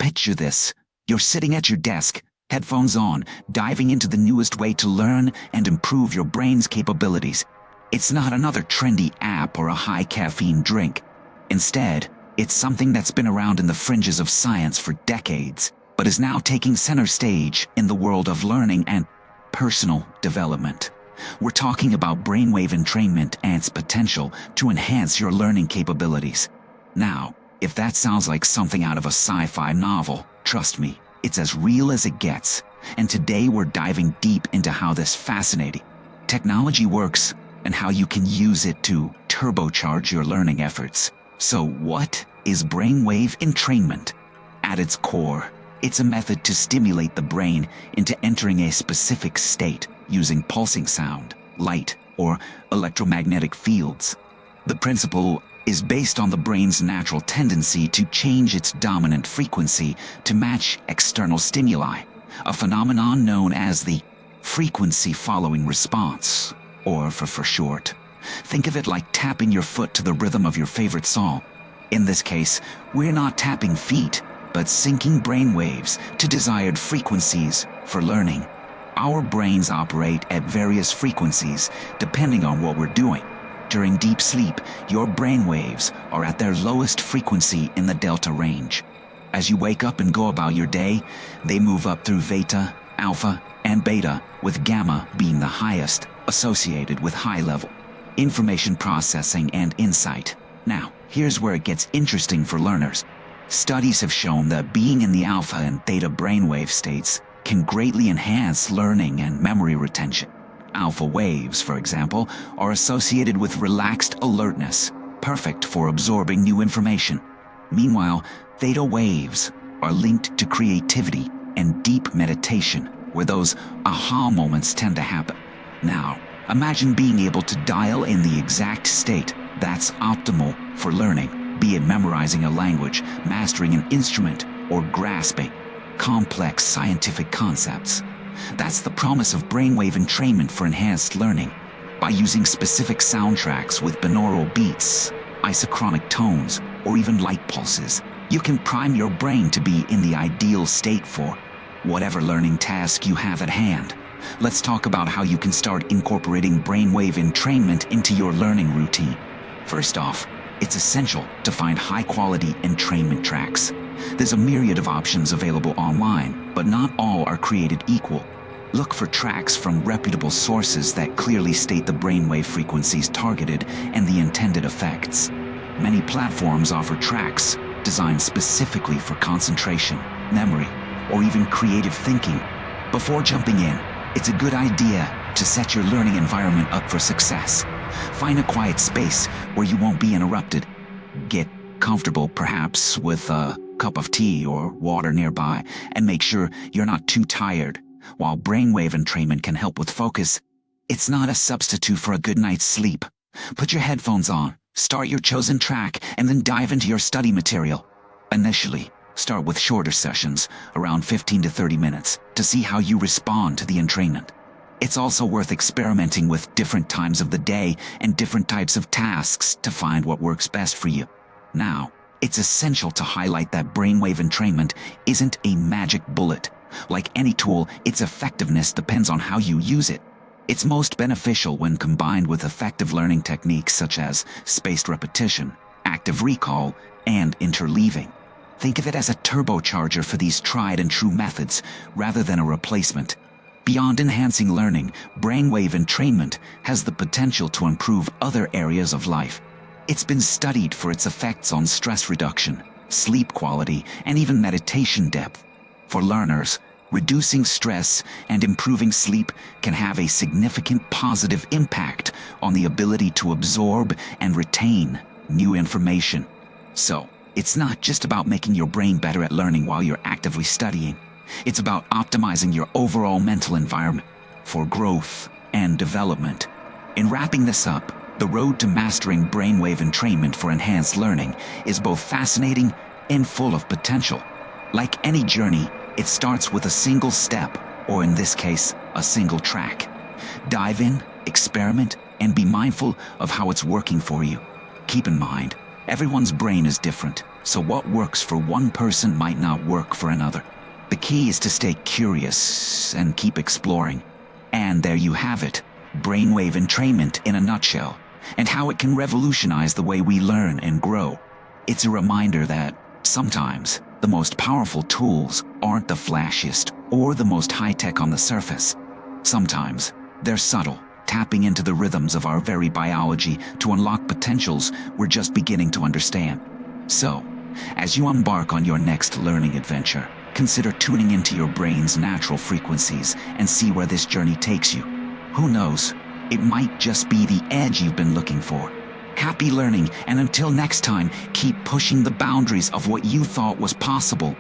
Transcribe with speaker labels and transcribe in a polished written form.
Speaker 1: Picture this. You're sitting at your desk, headphones on, diving into the newest way to learn and improve your brain's capabilities. It's not another trendy app or a high-caffeine drink. Instead, it's something that's been around in the fringes of science for decades, but is now taking center stage in the world of learning and personal development. We're talking about brainwave entrainment and its potential to enhance your learning capabilities. Now, if that sounds like something out of a sci-fi novel, trust me, it's as real as it gets. And today we're diving deep into how this fascinating technology works and how you can use it to turbocharge your learning efforts. So what is brainwave entrainment? At its core, it's a method to stimulate the brain into entering a specific state using pulsing sound, light, or electromagnetic fields. The principle is based on the brain's natural tendency to change its dominant frequency to match external stimuli, a phenomenon known as the frequency-following response, or for short. Think of it like tapping your foot to the rhythm of your favorite song. In this case, we're not tapping feet, but syncing brain waves to desired frequencies for learning. Our brains operate at various frequencies depending on what we're doing. During deep sleep, your brain waves are at their lowest frequency in the delta range. As you wake up and go about your day, they move up through theta, alpha, and beta, with gamma being the highest, associated with high-level information processing and insight. Now, here's where it gets interesting for learners. Studies have shown that being in the alpha and theta brainwave states can greatly enhance learning and memory retention. Alpha waves, for example, are associated with relaxed alertness, perfect for absorbing new information. Meanwhile, theta waves are linked to creativity and deep meditation, where those aha moments tend to happen. Now, imagine being able to dial in the exact state that's optimal for learning, be it memorizing a language, mastering an instrument, or grasping complex scientific concepts. That's the promise of brainwave entrainment for enhanced learning. By using specific soundtracks with binaural beats, isochronic tones, or even light pulses, you can prime your brain to be in the ideal state for whatever learning task you have at hand. Let's talk about how you can start incorporating brainwave entrainment into your learning routine. First off, it's essential to find high-quality entrainment tracks. There's a myriad of options available online, but not all are created equal. Look for tracks from reputable sources that clearly state the brainwave frequencies targeted and the intended effects. Many platforms offer tracks designed specifically for concentration, memory, or even creative thinking. Before jumping in, it's a good idea to set your learning environment up for success. Find a quiet space where you won't be interrupted. Get comfortable, perhaps with a cup of tea or water nearby, and make sure you're not too tired. While brainwave entrainment can help with focus, it's not a substitute for a good night's sleep. Put your headphones on, start your chosen track, and then dive into your study material. Initially, start with shorter sessions, around 15 to 30 minutes, to see how you respond to the entrainment. It's also worth experimenting with different times of the day and different types of tasks to find what works best for you. Now, it's essential to highlight that brainwave entrainment isn't a magic bullet. Like any tool, its effectiveness depends on how you use it. It's most beneficial when combined with effective learning techniques such as spaced repetition, active recall, and interleaving. Think of it as a turbocharger for these tried and true methods rather than a replacement. Beyond enhancing learning, brainwave entrainment has the potential to improve other areas of life. It's been studied for its effects on stress reduction, sleep quality, and even meditation depth. For learners, reducing stress and improving sleep can have a significant positive impact on the ability to absorb and retain new information. So, it's not just about making your brain better at learning while you're actively studying. It's about optimizing your overall mental environment for growth and development. In wrapping this up, the road to mastering brainwave entrainment for enhanced learning is both fascinating and full of potential. Like any journey, it starts with a single step, or in this case, a single track. Dive in, experiment, and be mindful of how it's working for you. Keep in mind, Everyone's brain is different, so what works for one person might not work for another. The key is to stay curious and keep exploring. And there you have it, brainwave entrainment in a nutshell, and how it can revolutionize the way we learn and grow. It's a reminder that, sometimes, the most powerful tools aren't the flashiest or the most high-tech on the surface. Sometimes, they're subtle, tapping into the rhythms of our very biology to unlock potentials we're just beginning to understand. So, as you embark on your next learning adventure, consider tuning into your brain's natural frequencies and see where this journey takes you. Who knows? It might just be the edge you've been looking for. Happy learning, and until next time, keep pushing the boundaries of what you thought was possible.